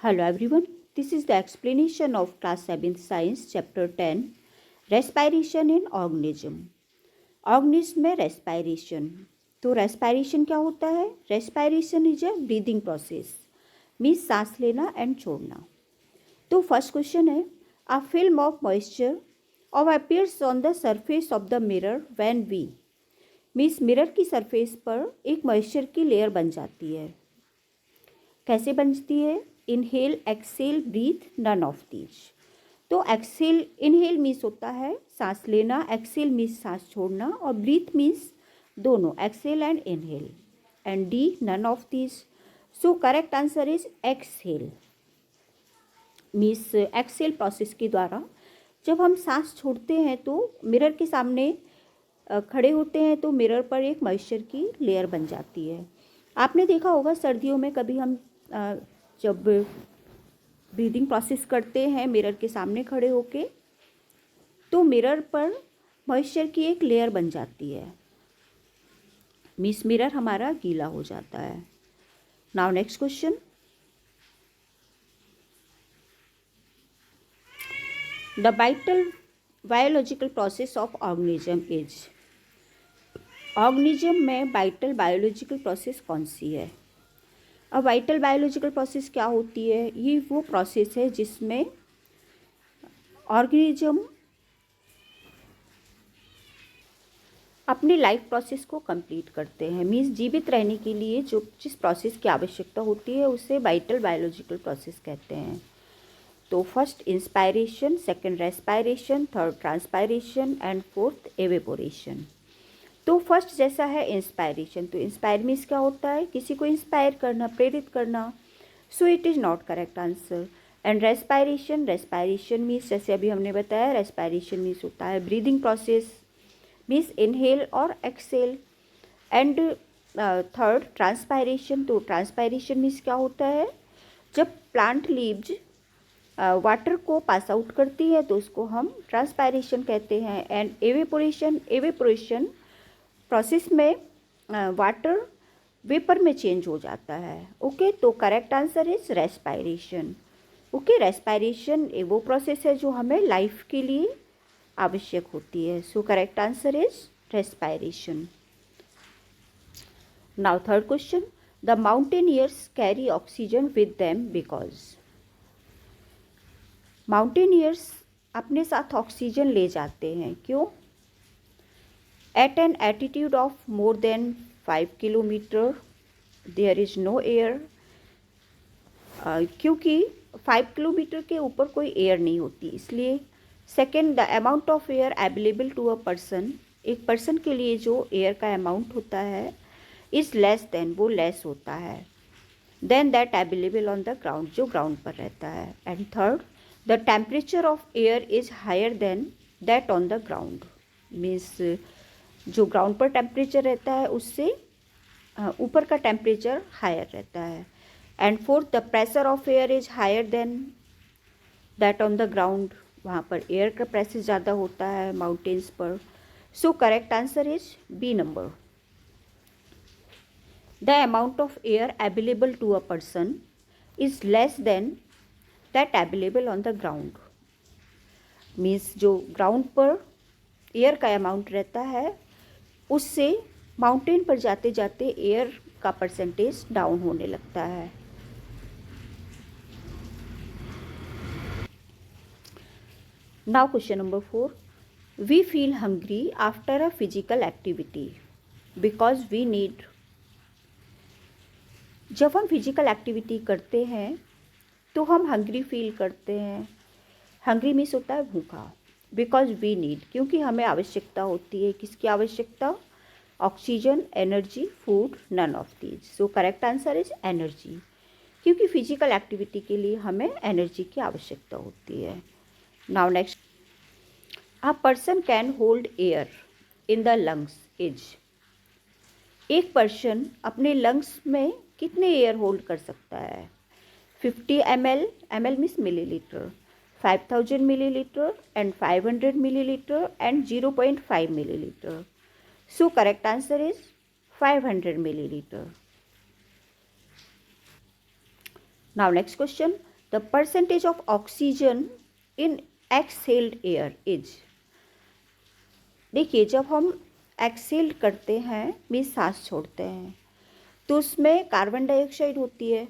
Hello everyone, this is the explanation of class 7th science chapter 10 respiration in organism. Organism में respiration. तो respiration क्या होता है? Respiration is a breathing process, means सांस लेना and छोड़ना. तो फर्स्ट क्वेश्चन है, अ फिल्म ऑफ मॉइस्चर और appears on the surface of the mirror when we, means mirror की सरफेस पर एक मॉइस्चर की लेयर बन जाती है. कैसे बनती है? Inhale, exhale, breathe, none of these. तो एक्सेल, इनहेल मीन्स होता है सांस लेना, एक्सेल मीन्स सांस छोड़ना, और ब्रीथ मीन्स दोनों, exhale and inhale, and D none of these. So correct answer is exhale. Means exhale process के द्वारा जब हम सांस छोड़ते हैं तो मिरर के सामने खड़े होते हैं तो मिरर पर एक मॉइस्चर की लेयर बन जाती है. आपने देखा होगा सर्दियों में कभी हम जब ब्रीदिंग प्रोसेस करते हैं मिरर के सामने खड़े होके, तो मिरर पर मॉइस्चर की एक लेयर बन जाती है, मीन्स मिरर हमारा गीला हो जाता है. Now next question, the vital biological process of organism is. Organism में वाइटल बायोलॉजिकल प्रोसेस कौन सी है? अब वाइटल बायोलॉजिकल प्रोसेस क्या होती है? ये वो प्रोसेस है जिसमें ऑर्गेनिज्म अपनी लाइफ प्रोसेस को कंप्लीट करते हैं, मीन्स जीवित रहने के लिए जो जिस प्रोसेस की आवश्यकता होती है उसे वाइटल बायोलॉजिकल प्रोसेस कहते हैं. तो first inspiration, second respiration, third transpiration and fourth evaporation. तो फर्स्ट जैसा है इंस्पायरेशन, तो इंस्पायर मीन्स क्या होता है? किसी को इंस्पायर करना, प्रेरित करना. So it is not correct answer. And respiration, respiration means जैसे अभी हमने बताया, रेस्पायरेशन मीन्स होता है ब्रीदिंग प्रोसेस, मीन्स इनहेल और एक्सेल. एंड थर्ड ट्रांसपायरेशन, तो ट्रांसपायरेशन मीन्स क्या होता है? जब प्लांट लीव्स वाटर को पास आउट करती है तो उसको हम ट्रांसपायरेशन कहते हैं. एंड एवेपोरेशन, एवेपोरेशन प्रोसेस में वाटर वेपर में चेंज हो जाता है. ओके, तो correct answer is respiration. Okay, respiration वो प्रोसेस है जो हमें लाइफ के लिए आवश्यक होती है. So correct answer is respiration. Now third question, the mountaineers carry oxygen with them because. Mountaineers अपने साथ ऑक्सीजन ले जाते हैं, क्यों? At an altitude of more than 5 kilometer, there is no air. क्योंकि 5 किलोमीटर के ऊपर कोई एयर नहीं होती, इसलिए. Second, the amount of air available to a person, एक पर्सन के लिए जो एयर का अमाउंट होता है इज़ लेस देन, वो लेस होता है than that available on the ground, जो ग्राउंड पर रहता है. And third, the temperature of air is higher than that on the ground, means जो ग्राउंड पर टेम्परेचर रहता है उससे ऊपर का टेम्परेचर हायर रहता है. And fourth, the pressure of air is higher than that on the ground, वहाँ पर एयर का प्रेशर ज़्यादा होता है माउंटेन्स पर. So correct answer is B number. The amount of air available to a person is less than that available on the ground, means जो ground पर air का अमाउंट रहता है उससे माउंटेन पर जाते जाते एयर का परसेंटेज डाउन होने लगता है. Now question number 4, we feel hungry after a physical activity because we need. जब हम फिजिकल एक्टिविटी करते हैं तो हम हंग्री फील करते हैं. हंग्री मीन्स होता है भूखा. बिकॉज वी नीड, क्योंकि हमें आवश्यकता होती है. किसकी आवश्यकता? Oxygen, energy, food, none of these. So correct answer is energy, क्योंकि फिजिकल एक्टिविटी के लिए हमें एनर्जी की आवश्यकता होती है. Now next, a person can hold air in the lungs is. एक पर्सन अपने लंग्स में कितने एयर होल्ड कर सकता है? 50 ml, ml means millilitre, 5000 milliliter and 500 milliliter and 0.5 milliliter. So correct answer is 500 milliliter. Now next question, the percentage of oxygen in exhaled air is. देखिए, जब हम एक्सहेल करते हैं, मीन्स सांस छोड़ते हैं, तो उसमें कार्बन डाइऑक्साइड होती है,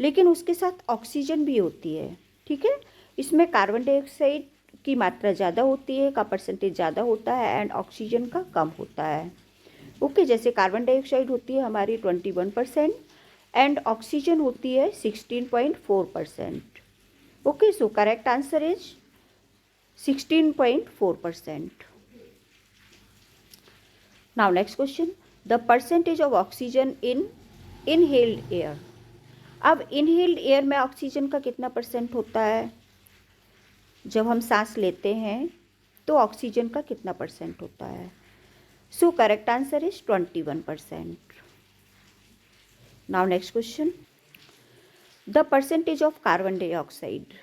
लेकिन उसके साथ ऑक्सीजन भी होती है। ठीक है, इसमें कार्बन डाइऑक्साइड की मात्रा ज़्यादा होती है, का परसेंटेज ज़्यादा होता है, एंड ऑक्सीजन का कम होता है। ओके, जैसे कार्बन डाइऑक्साइड होती है हमारी 21% एंड ऑक्सीजन होती है 16.4%। Okay, so correct answer is 16.4%. Now next question, the percentage of oxygen in inhaled air. अब inhaled air में ऑक्सीजन का कितना परसेंट होता है? जब हम सांस लेते हैं तो ऑक्सीजन का कितना परसेंट होता है? So correct answer is 21%. Now next question, the percentage of carbon dioxide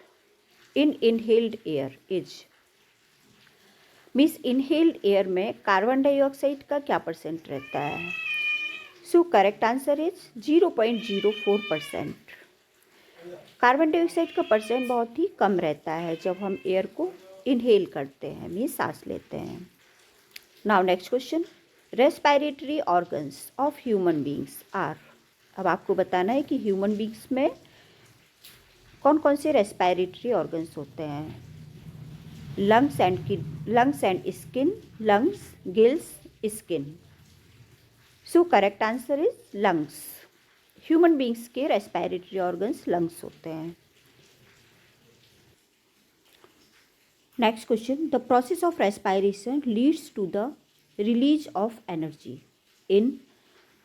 in inhaled air is. Means inhaled air में कार्बन डाइऑक्साइड का क्या परसेंट रहता है? So correct answer is 0.04%. Carbon dioxide का परसेंट बहुत ही कम रहता है जब हम एयर को इनहेल करते हैं, मीन्स सांस लेते हैं. Now next question, respiratory organs of human beings are. अब आपको बताना है कि ह्यूमन बींग्स में कौन कौन से रेस्पिरेटरी ऑर्गन्स होते हैं. Lungs and skin, lungs, gills, skin. So correct answer is lungs. Human beings के रेस्पिरेटरी ऑर्गन्स लंग्स होते हैं. Next question, the process of respiration leads to the release of energy in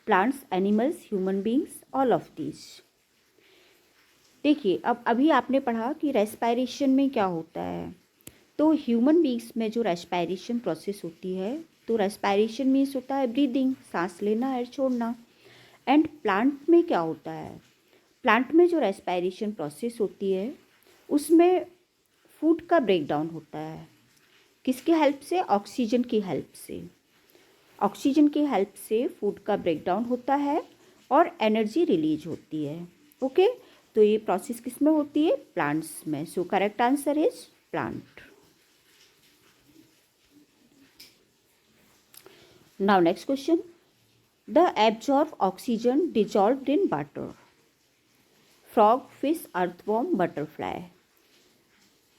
plants, animals, human beings, all of these. देखिए, अब अभी आपने पढ़ा कि respiration में क्या होता है. तो ह्यूमन बींग्स में जो रेस्पिरेशन प्रोसेस होती है, तो रेस्पिरेशन मीन्स होता है ब्रीदिंग, सांस लेना, एयर छोड़ना. एंड प्लांट में क्या होता है? प्लांट में जो रेस्पिरेशन प्रोसेस होती है उसमें फूड का ब्रेकडाउन होता है. किसकी हेल्प से? ऑक्सीजन की हेल्प से. ऑक्सीजन की हेल्प से फूड का ब्रेकडाउन होता है और एनर्जी रिलीज होती है. ओके, तो ये प्रोसेस किस में होती है? प्लांट्स में. So correct answer is plant. Now next question, the absorb oxygen dissolved in water. Frog, fish, earthworm, butterfly.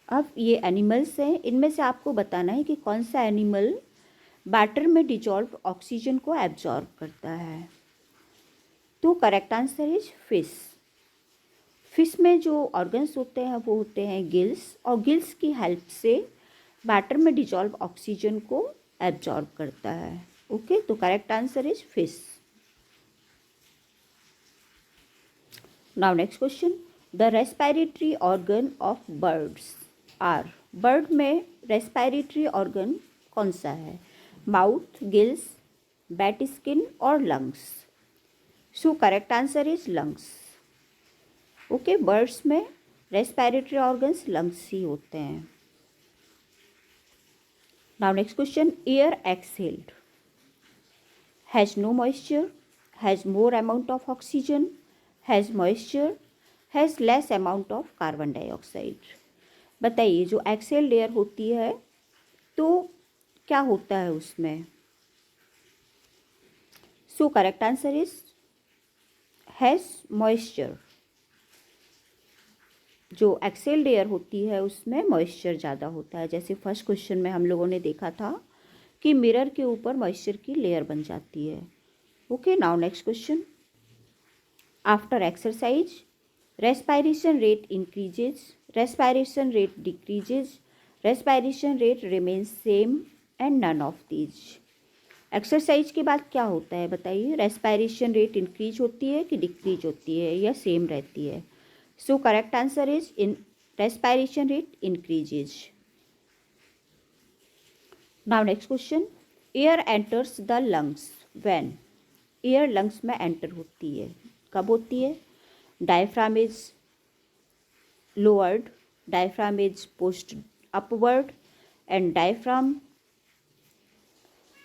अब ये एनिमल्स हैं, इनमें से आपको बताना है कि कौन सा एनिमल वाटर में डिजॉल्व ऑक्सीजन को एब्जॉर्ब करता है. तो correct answer is fish. Fish में जो ऑर्गन्स होते हैं वो होते हैं गिल्स, और गिल्स की हेल्प से वाटर में डिजॉल्व ऑक्सीजन को एब्जॉर्ब करता है. ओके, तो correct answer is fish. Now next question, the respiratory organ of birds are. Bird में रेस्पिरेटरी ऑर्गन कौन सा है? माउथ, गिल्स, बैट स्किन और lungs. So correct answer is lungs. Okay, birds में रेस्पिरेटरी ऑर्गन्स लंग्स ही होते हैं. Now next question, air exhaled has no moisture, has more amount of oxygen, has moisture, has less amount of carbon dioxide. बताइए, जो excelled air होती है तो क्या होता है उसमें? सो correct answer is has moisture. जो एक्सेल्ड एयर होती है उसमें मॉइस्चर ज़्यादा होता है. जैसे फर्स्ट क्वेश्चन में हम लोगों ने देखा था कि मिरर के ऊपर मॉइस्चर की लेयर बन जाती है. Okay, now next question, after exercise respiration rate increases, respiration rate decreases, respiration rate remains same, and none of these. Exercise के बाद क्या होता है बताइए? रेस्पिरेशन रेट इंक्रीज होती है कि डिक्रीज होती है या सेम रहती है? So correct answer is in respiration rate increases. Now next question, air enters the lungs when. Air lungs में एंटर होती है, कब होती है? Diaphragm is lowered, diaphragm is pushed upward, and diaphragm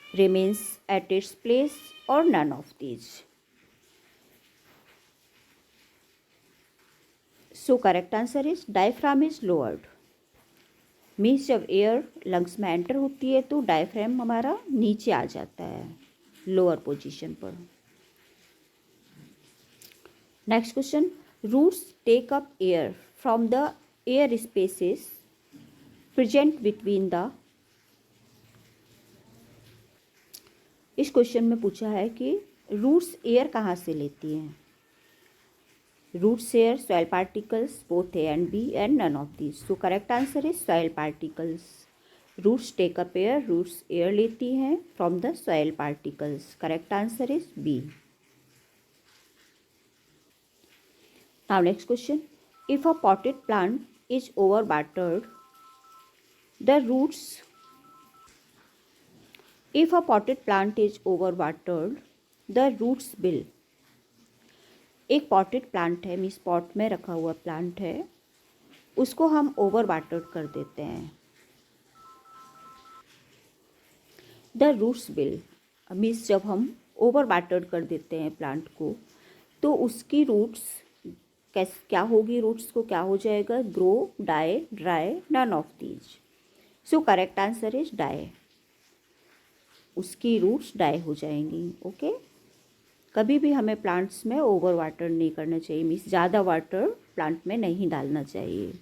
remains at its place, or none of these. So correct answer is diaphragm is lowered. Means जब air lungs में enter होती है तो डायफ्राम हमारा नीचे आ जाता है, लोअर पोजीशन पर। Next question, roots take up air from the air spaces present between the. इस क्वेश्चन में पूछा है कि रूट्स एयर कहाँ से लेती हैं। Roots air soil particles both A and B and none of these. So correct answer is soil particles. Roots take up air, roots air लेती हैं from the soil particles. Correct answer is B. Now next question, if a potted plant is over watered the roots. If a potted plant is overwatered, the roots will। एक potted plant है, means pot में रखा हुआ plant है, उसको हम over watered कर देते हैं। द रूट्स विल मीन्स जब हम ओवर वाटर्ड कर देते हैं प्लांट को तो उसकी रूट्स क्या होगी, रूट्स को क्या हो जाएगा, grow, die, dry, none of these. So correct answer is die. उसकी रूट्स डाई हो जाएंगी। ओके, कभी भी हमें प्लांट्स में ओवर वाटर नहीं करना चाहिए, मीन्स ज़्यादा वाटर प्लांट में नहीं डालना चाहिए,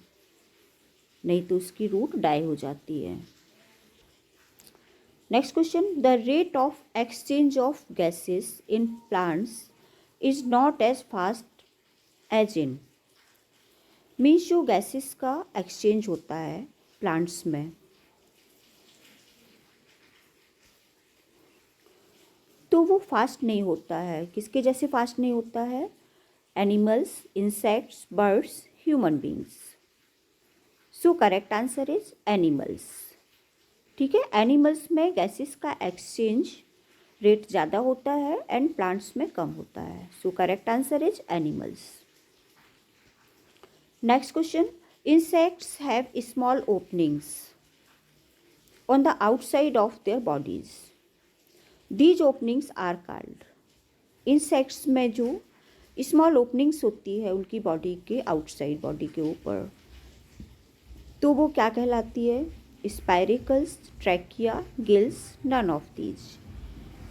नहीं तो उसकी रूट डाई हो जाती है। Next question, the rate of exchange of gases in plants is not as fast as in. Means जो गैसेस का एक्सचेंज होता है प्लांट्स में तो वो फास्ट नहीं होता है। किसके जैसे फास्ट नहीं होता है, animals, insects, birds, human beings. So correct answer is animals. ठीक है, एनिमल्स में गैसेस का एक्सचेंज रेट ज़्यादा होता है एंड प्लांट्स में कम होता है। So correct answer is animals. Next question, insects have small openings on the outside of their bodies. These openings are called. Insects में जो स्मॉल ओपनिंग्स होती है उनकी बॉडी के आउटसाइड, बॉडी के ऊपर, तो वो क्या कहलाती है, spiracles, trachea, gills, none of these.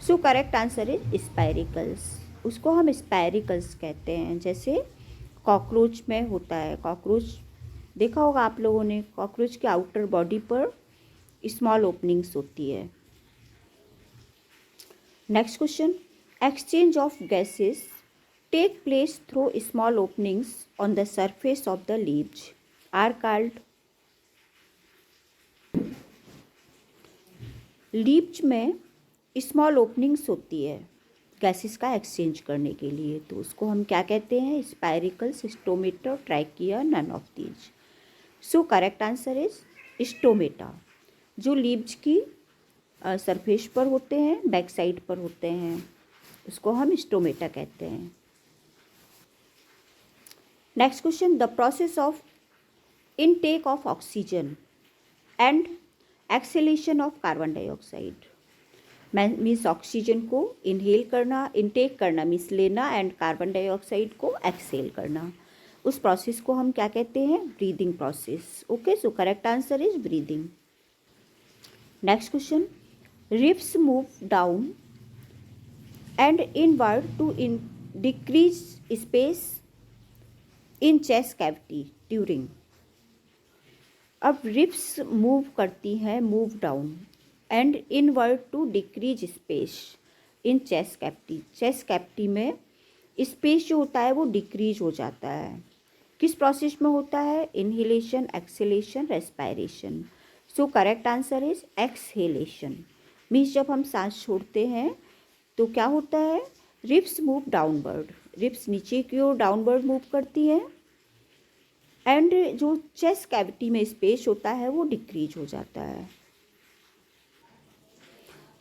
So correct answer is spiracles. उसको हम स्पाइरिकल्स कहते हैं। जैसे कॉकरोच में होता है, कॉकरोच देखा होगा आप लोगों ने, कॉकरोच के आउटर बॉडी पर स्मॉल ओपनिंग्स होती है। Next question, exchange of gases take place through small openings on the surface of the leaves are called. Leaves में स्मॉल ओपनिंग्स होती है गैसेस का एक्सचेंज करने के लिए, तो उसको हम क्या कहते हैं, spiracles, stomata, trachea, none of these. So correct answer is stomata. जो लीव्स की सरफेस पर होते हैं, बैक साइड पर होते हैं, उसको हम स्टोमेटा कहते हैं। Next question, the process of intake of oxygen and exhalation of carbon dioxide. Means oxygen को इनहेल करना, इनटेक करना मीन्स लेना, एंड कार्बन डाइऑक्साइड को एक्सेल करना, उस प्रोसेस को हम क्या कहते हैं, breathing process. Okay, so correct answer is breathing. Next question, ribs move down and inward to decrease space in chest cavity during। अब रिब्स मूव करती हैं, move down and inward to decrease space in chest cavity. Chest cavity में space जो होता है वो decrease हो जाता है। किस प्रोसेस में होता है, inhalation, exhalation, respiration. So correct answer is exhalation. Means जब हम सांस छोड़ते हैं तो क्या होता है, रिब्स मूव डाउनवर्ड, रिब्स नीचे की ओर डाउनवर्ड मूव करती हैं एंड जो चेस्ट कैविटी में स्पेस होता है वो डिक्रीज हो जाता है।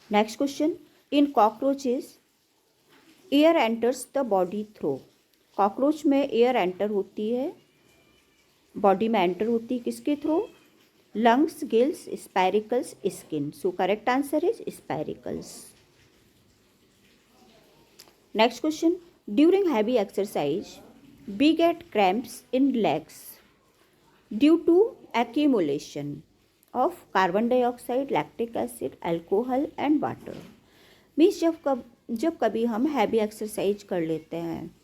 Next question, in cockroaches air enters the body through. Cockroach में एयर एंटर होती है, बॉडी में एंटर होती है, किसके through, lungs, gills, spiracles, skin. So correct answer is spiracles. Next question, during heavy exercise We get cramps in legs due to accumulation of carbon dioxide, lactic acid, alcohol and water. Means जब कभी हम heavy exercise कर लेते हैं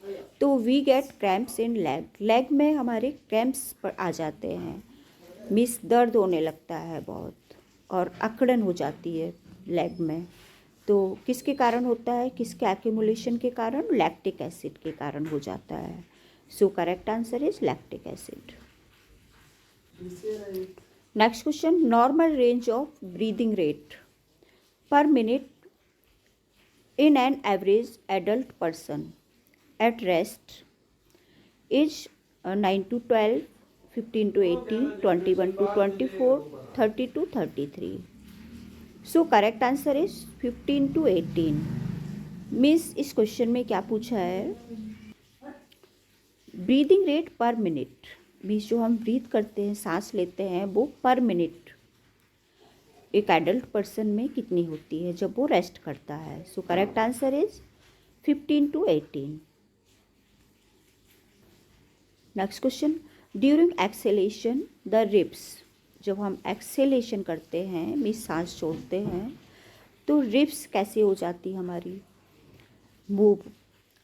तो we get cramps in leg में हमारे cramps आ जाते हैं, मीन्स दर्द होने लगता है बहुत और अकड़न हो जाती है लेग में। तो किसके कारण होता है, किसके एक्यूमुलेशन के कारण, लैक्टिक एसिड के कारण हो जाता है। So correct answer is lactic acid. Next question, normal range of breathing rate per minute in an average adult person at rest is 9 to 12, 15 to 18, 21 to 24, 30 to 33. So correct answer is 15 to 18. Means इस question में क्या पूछा है, breathing rate per minute, means जो हम breathe करते हैं, सांस लेते हैं, वो पर मिनट एक एडल्ट पर्सन में कितनी होती है जब वो रेस्ट करता है। So correct answer is 15 to 18। Next question, during acceleration the ribs, जब हम एक्सेलेशन करते हैं मीन्स सांस छोड़ते हैं तो रिब्स कैसे हो जाती हमारी, move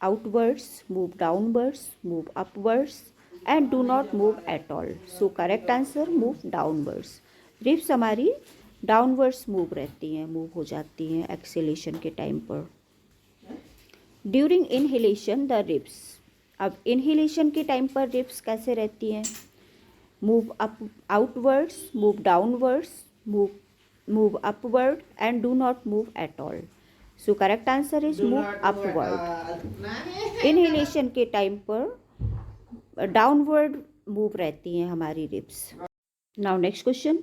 outwards, move downwards, move upwards and do not move at all. So correct answer move downwards, ribs हमारी डाउनवर्ड्स मूव रहती हैं, मूव हो जाती हैं एक्सेलेशन के टाइम पर। ड्यूरिंग इनहेलेशन द रिब्स, अब इनहेलेशन के टाइम पर रिब्स कैसे रहती हैं, move up outwards, move downwards, move upward and do not move at all. So correct answer is move upward. Inhalation के टाइम पर डाउनवर्ड मूव रहती हैं हमारी ribs. Now next question,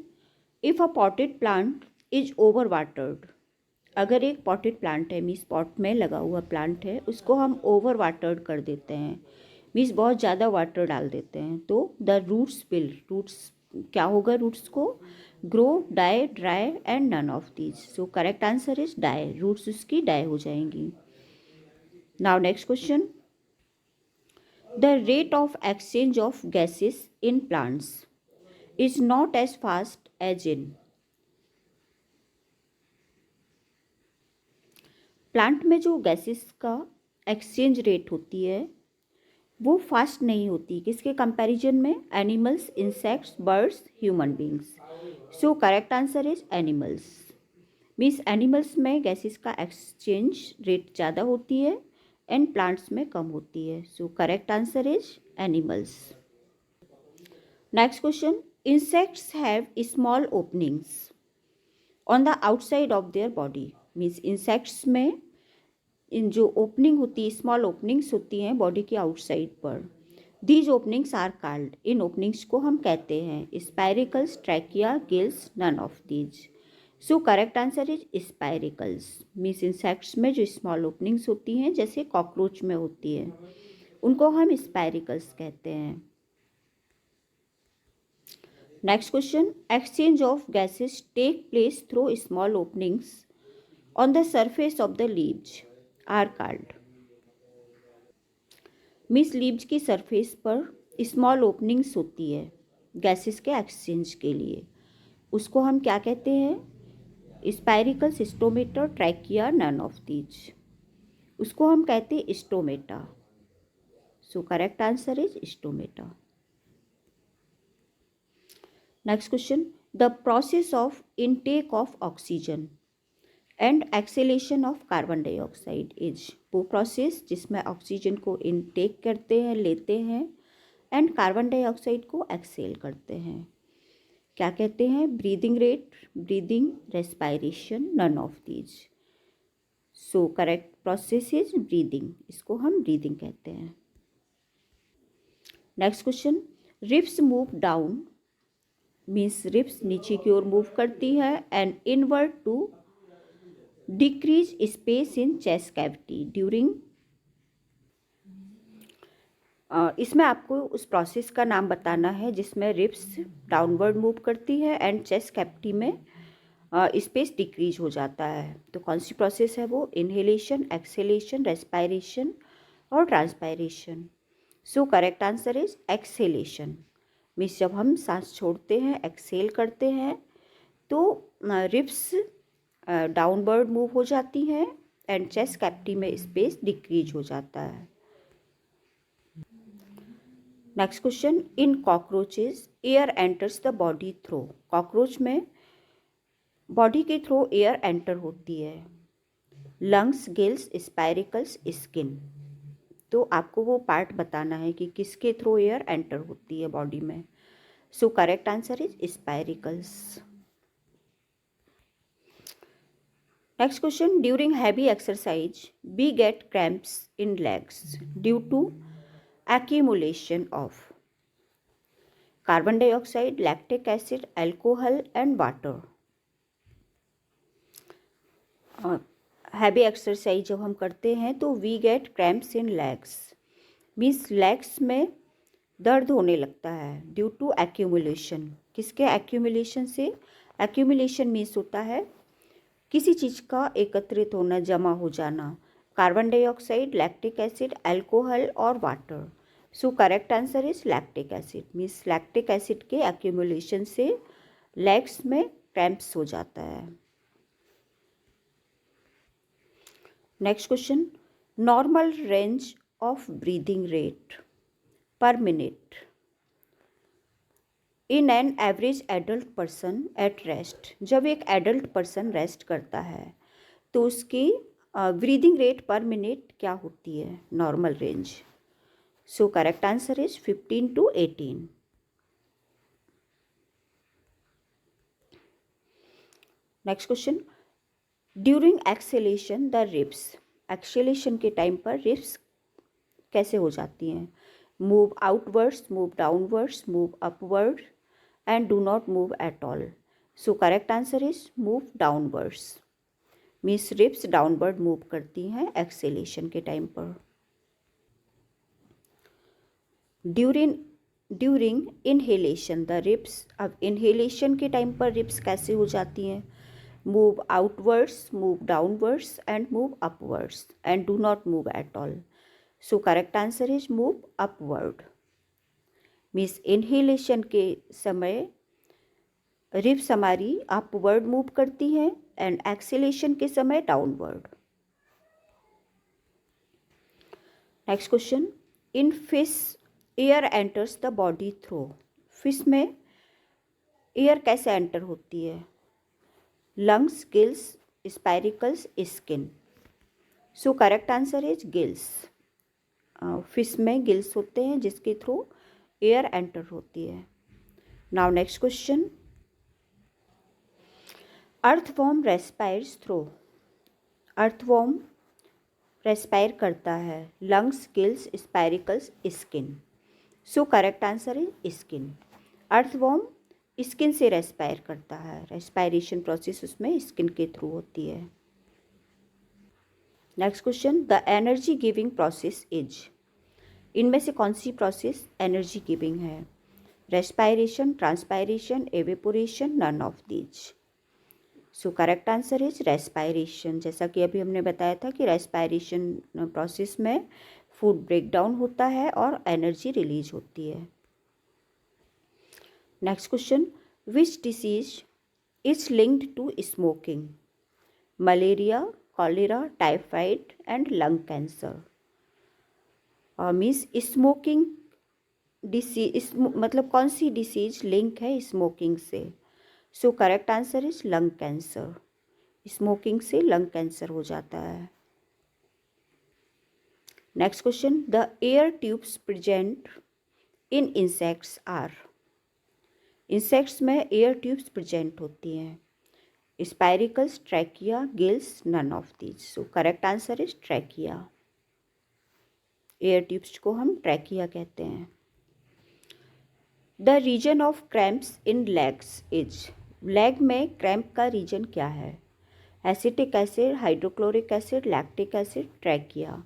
if a potted plant is over watered, अगर एक potted plant है, means pot में लगा हुआ प्लांट है, उसको हम ओवर वाटर्ड कर देते हैं, मीन्स बहुत ज़्यादा वाटर डाल देते हैं, तो द रूट्स विल, रूट्स क्या होगा, रूट्स को grow, die, dry and none of these. So correct answer is die, roots उसकी डाई हो जाएंगी। Now next question, the rate of exchange of gases in plants is not as fast as in, plant में जो gases का exchange rate होती है वो fast नहीं होती, किसके कंपैरिजन में, animals, insects, birds, human beings. So correct answer is animals, means animals में गैसेस का एक्सचेंज रेट ज़्यादा होती है एंड प्लांट्स में कम होती है। So correct answer is animals. Next question, insects have small openings on the outside of their body, means insects में इन जो ओपनिंग होती है, स्मॉल ओपनिंग्स होती हैं बॉडी के आउटसाइड पर, दीज ओपनिंग्स आर कॉल्ड, इन ओपनिंग्स को हम कहते हैं spiracles, trachea, gills, none of these. So correct answer is spiracles, means insects में जो स्मॉल ओपनिंग्स होती हैं जैसे कॉकरोच में होती है उनको हम स्पाइरिकल्स कहते हैं। Next question, exchange of gases take place through small openings on the surface of the leaves are called, means leaves की सरफेस पर स्मॉल ओपनिंग्स होती है गैसेस के एक्सचेंज के लिए, उसको हम क्या कहते हैं, spiracles, stomata, trachea, none of these, उसको हम कहते हैं stomata. So correct answer is stomata. Next question, the process of intake of oxygen and exhalation of carbon dioxide is, वो प्रोसेस जिसमें ऑक्सीजन को इनटेक करते हैं, लेते हैं, एंड कार्बन डाइऑक्साइड को एक्सेल करते हैं, क्या कहते हैं, breathing rate, breathing, respiration, none of these. So correct process is breathing, इसको हम ब्रीदिंग कहते हैं। Next question, ribs move down, means ribs नीचे की ओर मूव करती है, and inward to decrease space in chest cavity during, इसमें आपको उस प्रोसेस का नाम बताना है जिसमें रिब्स डाउनवर्ड मूव करती है एंड चेस्ट कैविटी में स्पेस डिक्रीज हो जाता है। तो कौन सी प्रोसेस है वो, इनहेलेशन, एक्सेलेशन, रेस्पायरेशन और transpiration. So correct answer is acceleration. Means जब हम सांस छोड़ते हैं, एक्सेल करते हैं, तो रिब्स डाउनवर्ड मूव हो जाती हैं एंड चेस्ट कैविटी में स्पेस डिक्रीज हो जाता है। Next question, in cockroaches air enters the body through. Cockroach में बॉडी के थ्रू एयर एंटर होती है। Lungs, gills, spiracles, skin. तो आपको वो पार्ट बताना है कि किसके थ्रू एयर एंटर होती है बॉडी में। So correct answer is spiracles. Next question, during heavy exercise we get cramps in legs due to accumulation of carbon dioxide, lactic acid, alcohol and water। Heavy exercise जब हम करते हैं तो we get cramps in legs, means legs में दर्द होने लगता है ड्यू टू एक्यूमुलेशन। किसके एक्यूमुलेशन से? एक्यूमुलेशन मीन्स होता है किसी चीज़ का एकत्रित होना, जमा हो जाना। Carbon dioxide, lactic acid, alcohol और water. So correct answer is lactic acid. Means lactic acid के एक्यूमुलेशन से लेग्स में क्रैम्प्स हो जाता है। Next question, normal range of breathing rate per minute in an average adult person at rest. जब एक adult person rest करता है तो उसकी ब्रीदिंग रेट पर मिनट क्या होती है? Normal range. So correct answer is 15 to 18। Next question, during acceleration the ribs. Acceleration के टाइम पर रिब्स कैसे हो जाती हैं? Move outwards, move downwards, move upward and do not move at all. So correct answer is move downwards. Means ribs downward move करती हैं acceleration के time पर। During inhalation the ribs. अब इनहेलेशन के टाइम पर रिब्स कैसे हो जाती हैं? Move outwards, move downwards and move upwards and do not move at all. So correct answer is move upward. Means inhalation के समय रिब्स हमारी अपवर्ड मूव करती हैं एंड एक्सेलेशन के समय downward. Next question, in fish air enters the body through. Fish में air कैसे enter होती है? Lungs, gills, spiracles, skin. So correct answer is gills. Fish में गिल्स होते हैं जिसके थ्रू एयर एंटर होती है। Now next question, earthworm respires through. Earthworm respire करता है lungs, gills, spiracles, skin. So correct answer is skin. Earthworm skin से respire करता है। रेस्पायरेशन प्रोसेस उसमें स्किन के थ्रू होती है। Next question, the energy giving process is. इनमें से कौन सी प्रोसेस एनर्जी गिविंग है? Respiration, transpiration, evaporation, none of these. So correct answer is respiration. जैसा कि अभी हमने बताया था कि रेस्पायरेशन प्रोसेस में फूड ब्रेक डाउन होता है और एनर्जी रिलीज होती है। Next question, which disease is linked to smoking? Malaria, cholera, typhoid and lung cancer. Means smoking disease, मतलब कौन सी डिसीज लिंक है स्मोकिंग से? So correct answer is lung cancer. Smoking से लंग कैंसर हो जाता है। Next question, the air tubes present in insects are. Insects में air tubes present होती हैं। Spiracles, trachea, gills, none of these. So correct answer is trachea. Air tubes को हम trachea कहते हैं। The reason of cramps in legs is. Leg में cramp का reason क्या है? Acetic acid, hydrochloric acid, lactic acid, trachea.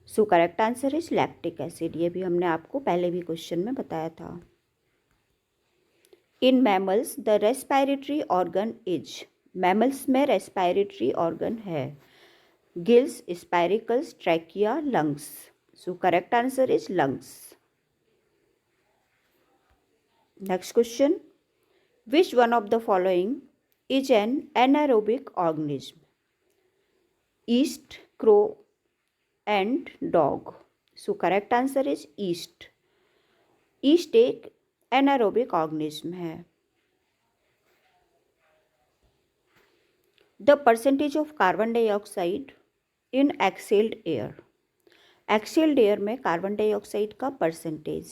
So correct answer is lactic acid. ये भी हमने आपको पहले भी क्वेश्चन में बताया था। In mammals the respiratory organ is. Mammals में रेस्पायरेटरी ऑर्गन है gills, spiracles, trachea, lungs. So correct answer is lungs. Next question. Which one of the following is an anaerobic organism? Yeast, crow and dog. So correct answer is yeast. yeast एक anaerobic organism है. The percentage of carbon dioxide in exhaled air. Excelled air में carbon dioxide का percentage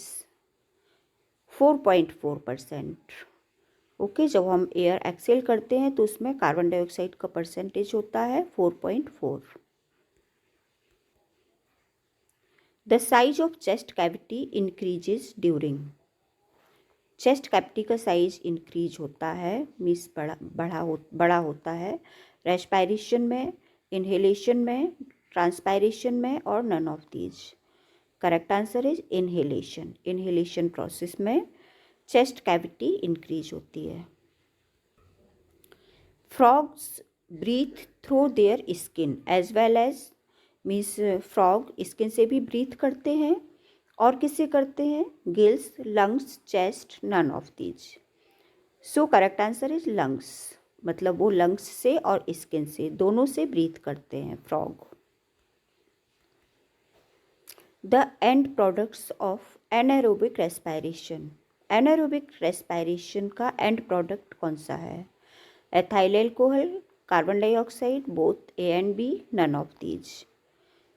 4.4%. Okay, जब हम air Excel करते हैं तो उसमें कार्बन डाइऑक्साइड का परसेंटेज होता है 4.4. The size of chest cavity increases during. Chest cavity का साइज इंक्रीज होता है, मीन्स बड़ा होता है रेस्पायरेशन में, इनहेलेशन में, ट्रांसपायरेशन में और none of these. Correct answer is inhalation. Inhalation process में चेस्ट कैविटी इंक्रीज होती है. Frogs breathe through their skin as well as, means frog skin से भी ब्रीथ करते हैं और किससे करते हैं? Gills, lungs, chest, none of these. So correct answer is lungs. मतलब वो लंग्स से और स्किन से दोनों से ब्रीथ करते हैं frog. The end products of anaerobic respiration. Anaerobic respiration का एंड प्रोडक्ट कौन सा है? Ethyl alcohol, carbon dioxide, both A and B, none of these.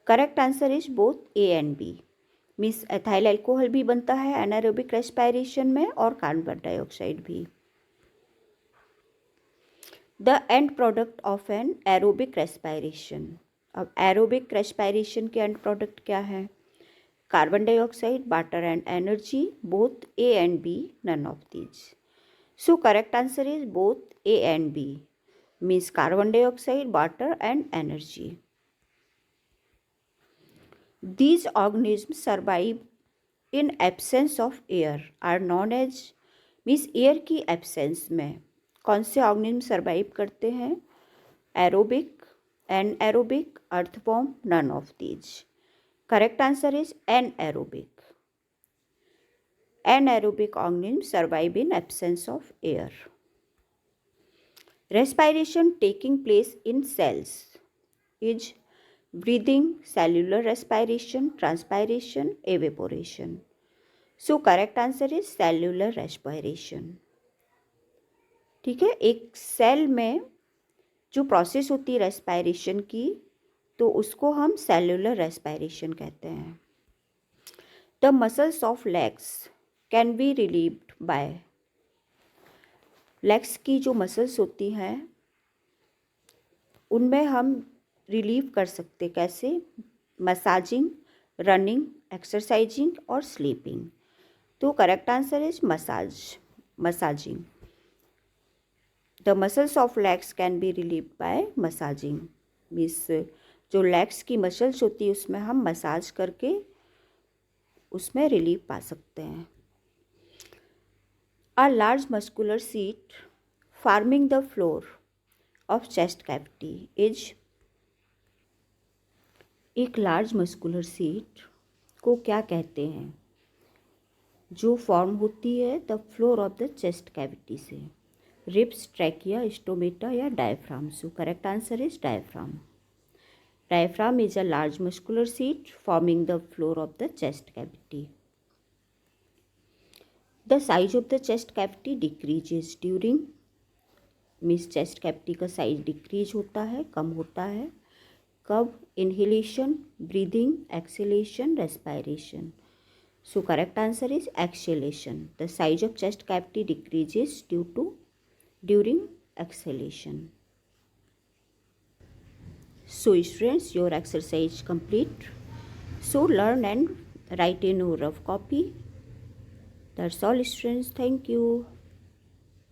Correct answer is both A and B. Means ethyl alcohol भी बनता है anaerobic respiration में और carbon dioxide भी. The end product of an aerobic respiration. अब aerobic respiration के end product क्या है? Carbon dioxide, water and energy, both A and B, none of these. So correct answer is both A and B. Means carbon dioxide, water and energy. These organisms survive in absence of air are known as, means air की absence में कौन से organism survive करते हैं? Aerobic, anaerobic, earthworm, none of these. Correct answer is anaerobic. Anaerobic organism survive in absence of air. Respiration taking place in cells is breathing, cellular respiration, transpiration, evaporation. So correct answer is cellular respiration. ठीक है, एक cell में जो process होती है respiration की तो उसको हम सेलुलर रेस्पायरेशन कहते हैं. The muscles of legs can B relieved by. Legs की जो मसल्स होती हैं उनमें हम रिलीव कर सकते. कैसे? मसाजिंग, रनिंग, एक्सरसाइजिंग और स्लीपिंग. तो correct answer is massaging. The muscles of legs can be relieve by massaging. Means जो लेग्स की मसल्स होती है उसमें हम मसाज करके उसमें रिलीफ पा सकते हैं. A large muscular seat forming the floor of chest cavity is. एक लार्ज मस्कुलर सीट को क्या कहते हैं? जो फॉर्म होती है the floor of the chest cavity से. रिब्स, ट्रैकिया, स्टोमेटा या diaphragm. So correct answer is diaphragm. Diaphragm is a large muscular seat forming the floor of the chest cavity. The size of the chest cavity decreases during. Means chest cavity का size decrease होता है, कम होता है. कब? Inhalation, breathing, acceleration, respiration. So correct answer is acceleration. The size of chest cavity decreases during acceleration. So students, your exercise complete. So learn and write in your rough copy. That's all students. Thank you.